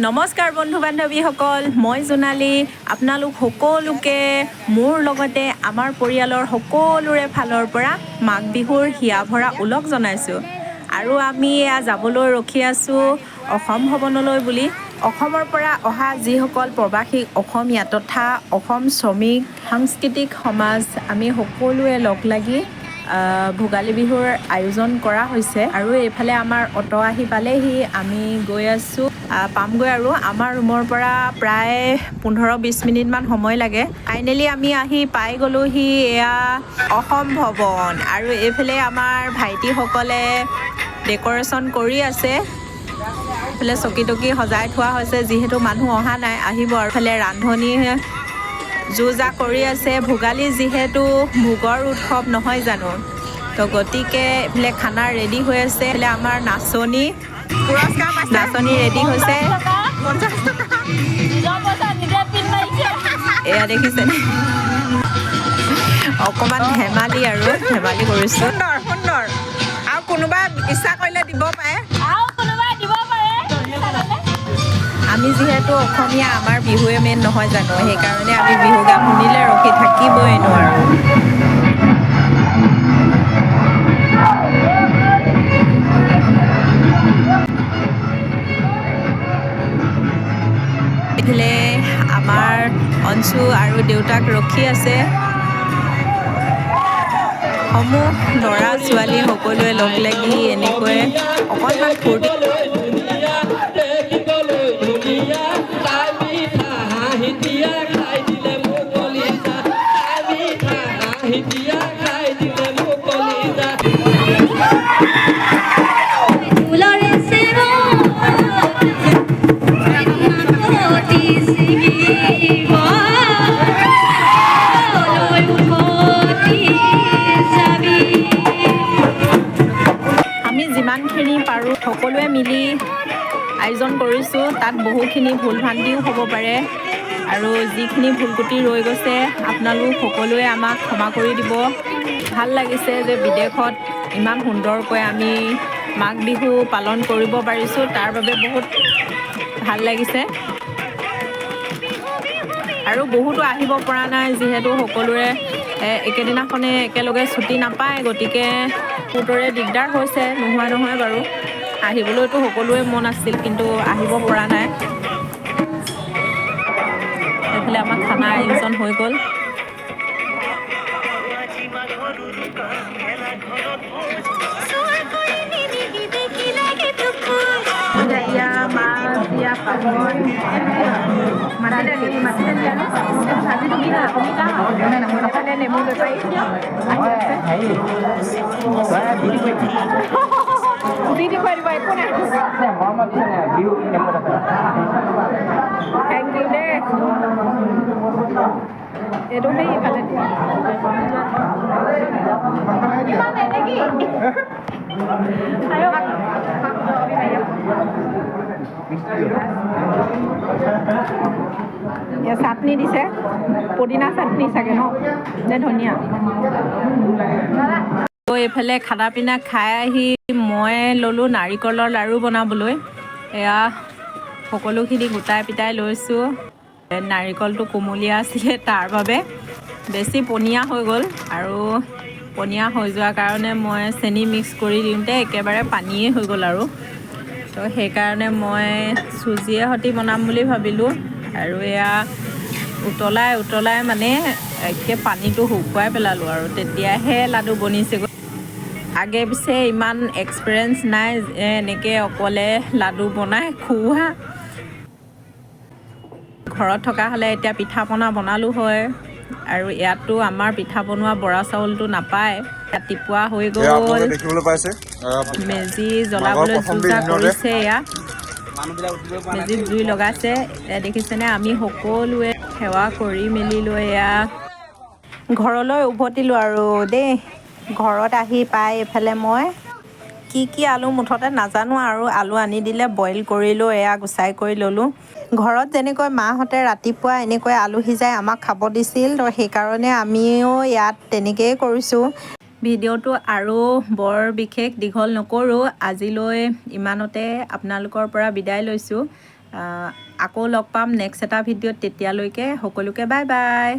নমস্কাৰ বন্ধু বান্ধৱীসকল, মই জোনালী। আপোনালোক সকলোকে মোৰ লগতে আমাৰ পৰিয়ালৰ সকলোৰে ফালৰ পৰা মাঘ বিহুৰ হিয়া ভৰা ওলগ জনাইছোঁ। আৰু আমি এয়া যাবলৈ ৰখি আছোঁ অসম ভৱনলৈ বুলি। অসমৰ পৰা অহা যিসকল প্ৰৱাসী অসমীয়া তথা অসম শ্ৰমিক সাংস্কৃতিক সমাজ, আমি সকলোৱে লগ লাগি ভোগালী বিহুৰ আয়োজন কৰা হৈছে। আৰু এইফালে আমাৰ অটো আহি পালেহি, আমি গৈ আছোঁ, পামগৈ আৰু আমাৰ ৰুমৰ পৰা প্ৰায় 15-20 মিনিটমান সময় লাগে। ফাইনেলি আমি আহি পাই গ'লোহি এয়া অসম ভৱন। আৰু এইফালে আমাৰ ভাইটিসকলে ডেক'ৰেশ্যন কৰি আছে। এইফালে চকী তকী সজাই থোৱা হৈছে, যিহেতু মানুহ অহা নাই, আহিব। আৰু এইফালে ৰান্ধনি যো-জা কৰি আছে। ভোগালী যিহেতু ভোগৰ উৎসৱ নহয় জানো, তো গতিকে এইফালে খানা ৰেডি হৈ আছে। এইফালে আমাৰ নাচনী ৰেডি হৈছে। এয়া দেখিছেনে, অকণমান ধেমালি কৰিছোঁ। সুন্দৰ আৰু কোনোবা ইচ্ছা কৰিলে দিব পাৰে। আমি যিহেতু অসমীয়া, আমাৰ বিহুৱে মেইন নহয় জানো, সেইকাৰণে আমি বিহু গান শুনিলে ৰখি থাকিবই নোৱাৰোঁ। এইফালে আমাৰ অঞ্চু আৰু দেউতাক ৰখি আছে। সমূহ ল'ৰা ছোৱালী সকলোৱে লগ লাগি এনেকৈ অকণমান ফূৰ্তি। আমি যিমানখিনি পাৰোঁ সকলোৱে মিলি আয়োজন কৰিছোঁ। তাত বহুখিনি ভুল ভ্ৰান্তিও হ'ব পাৰে, আৰু যিখিনি ভুল ক্ৰুটি ৰৈ গৈছে আপোনালোক সকলোৱে আমাক ক্ষমা কৰি দিব। ভাল লাগিছে যে বিদেশত ইমান সুন্দৰকৈ আমি মাঘ বিহু পালন কৰিব পাৰিছোঁ, তাৰ বাবে বহুত ভাল লাগিছে। আৰু বহুতো আহিব পৰা নাই, যিহেতু সকলোৰে একেদিনাখনে একেলগে ছুটি নাপায়, গতিকে বহুতৰে দিগদাৰ হৈছে, নোহোৱা নহয় বাৰু। আহিবলৈতো সকলোৰে মন আছিল, কিন্তু আহিব পৰা নাই। সেইফালে আমাৰ খানা আয়োজন হৈ গ'ল। নেমু বেপাৰী দি দেখুৱাই দিব, একো নাই। থেংক ইউ দেই। এইটো সেই ইফালে চাটনি দিছে, পদিনা চাটনি চাগে ন, নে ধনিয়া। এইফালে খানা পিনা খাই আহি মই ল'লোঁ নাৰিকলৰ লাড়ু বনাবলৈ। এয়া সকলোখিনি গোটাই পিটাই লৈছোঁ। নাৰিকলটো কুমলীয়া আছিলে, তাৰ বাবে বেছি পনীয়া হৈ গ'ল, আৰু পনীয়া হৈ যোৱাৰ কাৰণে মই চেনি মিক্স কৰি দিওঁতে একেবাৰে পানীয়ে হৈ গ'ল। আৰু তো সেইকাৰণে মই চুজিয়ে সৈতে বনাম বুলি ভাবিলোঁ। আৰু এয়া উতলাই মানে একে পানীটো শুকুৱাই পেলালোঁ, আৰু তেতিয়াহে লাডু বনিছেগৈ। আগে পিছে ইমান এক্সপিৰিয়েঞ্চ নাই এনেকৈ অকলে লাডু বনাই খুওৱা। ঘৰত থকা হ'লে এতিয়া পিঠা পনা বনালোঁ হয়, আৰু ইয়াততো আমাৰ পিঠা বনোৱা বৰা চাউলটো নাপায়। ৰাতিপুৱা হৈ গ'ল, মেজি জ্বলাবলৈ যো-জা কৰিছে। এয়া মেজিত জুই লগাইছে, দেখিছেনে। আমি সকলোৱে সেৱা কৰি মেলি লৈ এয়া ঘৰলৈ উভতিলোঁ আৰু দেই। ঘৰত আহি পাই এইফালে মই কি আলু মুঠতে নাজানো, আৰু আলু আনি দিলে, বইল কৰিলোঁ, এয়া গুচাই কৰি ল'লোঁ। ঘৰত যেনেকৈ মাহঁতে ৰাতিপুৱা এনেকৈ আলু সিজাই আমাক খাব দিছিল, তো সেইকাৰণে আমিও ইয়াত তেনেকৈয়ে কৰিছোঁ। ভিডিঅ'টো আৰু বৰ বিশেষ দীঘল নকৰোঁ, আজিলৈ ইমানতে আপোনালোকৰ পৰা বিদায় লৈছোঁ। আকৌ লগ পাম নেক্সট এটা ভিডিঅ'ত। তেতিয়ালৈকে সকলোকে বাই বাই।